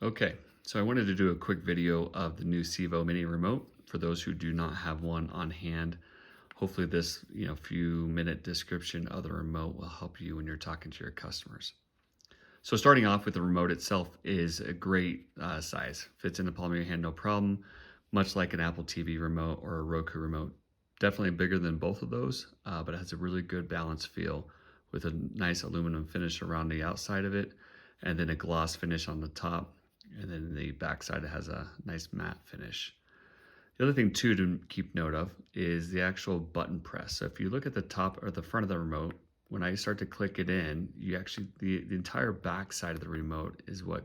Okay, so I wanted to do a quick video of the new Cevo Mini Remote for those who do not have one on hand. Hopefully this, few minute description of the remote will help you when you're talking to your customers. So starting off with the remote itself is a great size. Fits in the palm of your hand, no problem. Much like an Apple TV remote or a Roku remote. Definitely bigger than both of those, but it has a really good balanced feel with a nice aluminum finish around the outside of it, and then a gloss finish on the top. And then the backside has a nice matte finish. The other thing too to keep note of is the actual button press. So if you look at the top or the front of the remote, when I start to click it in, you actually, the entire back side of the remote is what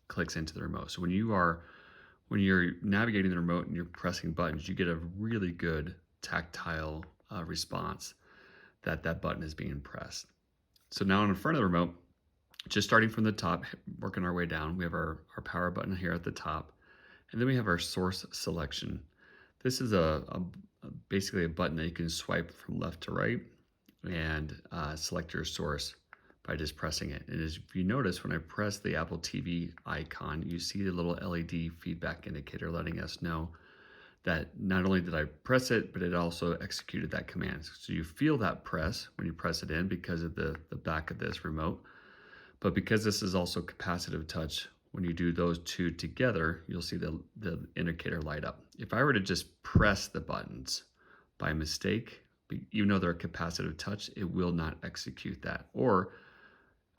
clicks into the remote. So when you're navigating the remote and you're pressing buttons, you get a really good tactile response that that button is being pressed. So now in the front of the remote, just starting from the top, working our way down, we have our power button here at the top, and then we have our source selection. This is basically a button that you can swipe from left to right and select your source by just pressing it. And as you notice, when I press the Apple TV icon, you see the little LED feedback indicator letting us know that not only did I press it, but it also executed that command. So you feel that press when you press it in because of the back of this remote. But because this is also capacitive touch, when you do those two together, you'll see the indicator light up. If I were to just press the buttons by mistake, even though they're capacitive touch, it will not execute that. Or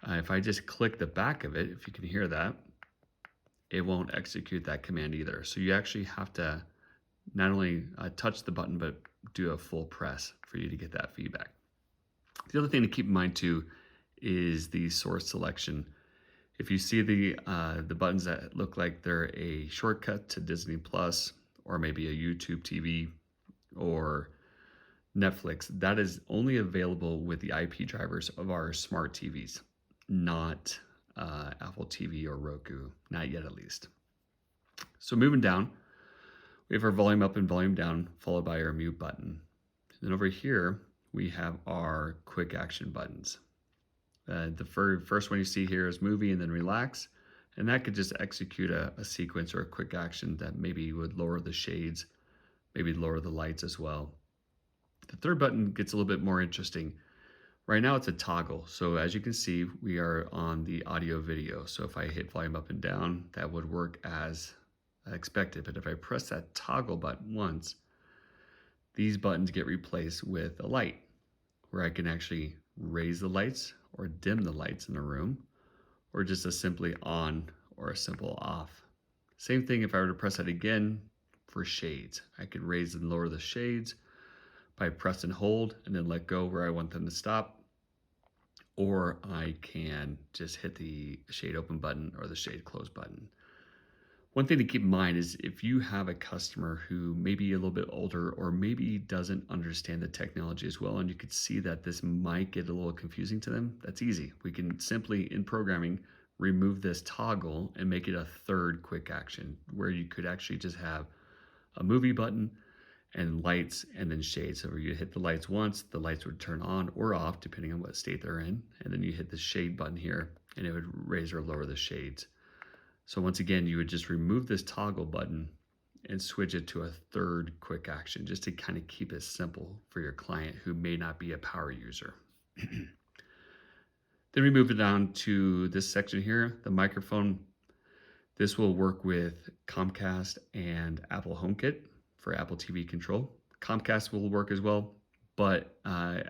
if I just click the back of it, if you can hear that, it won't execute that command either. So you actually have to not only touch the button, but do a full press for you to get that feedback. The other thing to keep in mind too is the source selection. If you see the buttons that look like they're a shortcut to Disney Plus or maybe a YouTube TV or Netflix, that is only available with the IP drivers of our smart TVs, not Apple TV or Roku, not yet at least. So moving down, we have our volume up and volume down, followed by our mute button. Then over here, we have our quick action buttons. The first one you see here is movie and then relax, and that could just execute a sequence or a quick action that maybe would lower the shades, maybe lower the lights as well. The third button gets a little bit more interesting. Right now it's a toggle, so as you can see, we are on the audio video. So if I hit volume up and down, that would work as expected. But if I press that toggle button once, these buttons get replaced with a light, where I can actually raise the lights or dim the lights in the room, or just a simply on or a simple off. Same thing if I were to press it again for shades. I could raise and lower the shades by press and hold and then let go where I want them to stop. Or I can just hit the shade open button or the shade close button. One thing to keep in mind is if you have a customer who may be a little bit older or maybe doesn't understand the technology as well, and you could see that this might get a little confusing to them, that's easy. We can simply, in programming, remove this toggle and make it a third quick action where you could actually just have a movie button and lights and then shades. So where you hit the lights once, the lights would turn on or off depending on what state they're in. And then you hit the shade button here and it would raise or lower the shades. So once again, you would just remove this toggle button and switch it to a third quick action just to kind of keep it simple for your client who may not be a power user. Then we move it down to this section here, the microphone. This will work with Comcast and Apple HomeKit for Apple TV control. Comcast will work as well, but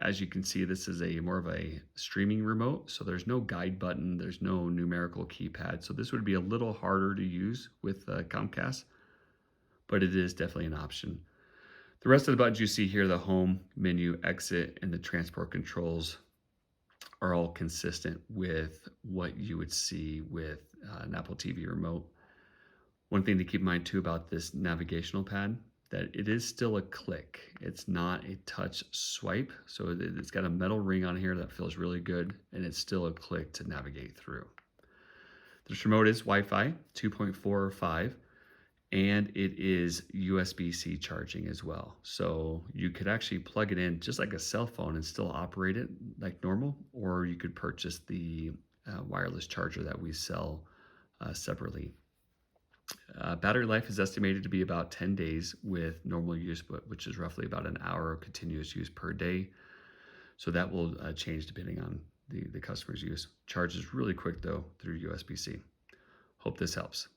as you can see, this is more of a streaming remote, so there's no guide button, there's no numerical keypad, so this would be a little harder to use with Comcast, but it is definitely an option. The rest of the buttons you see here, the home, menu, exit, and the transport controls are all consistent with what you would see with an Apple TV remote. One thing to keep in mind too about this navigational pad, that it is still a click. It's not a touch swipe. So it's got a metal ring on here that feels really good, and it's still a click to navigate through. This remote is Wi-Fi 2.4 or 5, and it is USB-C charging as well. So you could actually plug it in just like a cell phone and still operate it like normal, or you could purchase the wireless charger that we sell separately. Battery life is estimated to be about 10 days with normal use, which is roughly about an hour of continuous use per day. So that will change depending on the customer's use. Charges really quick though through USB-C. Hope this helps.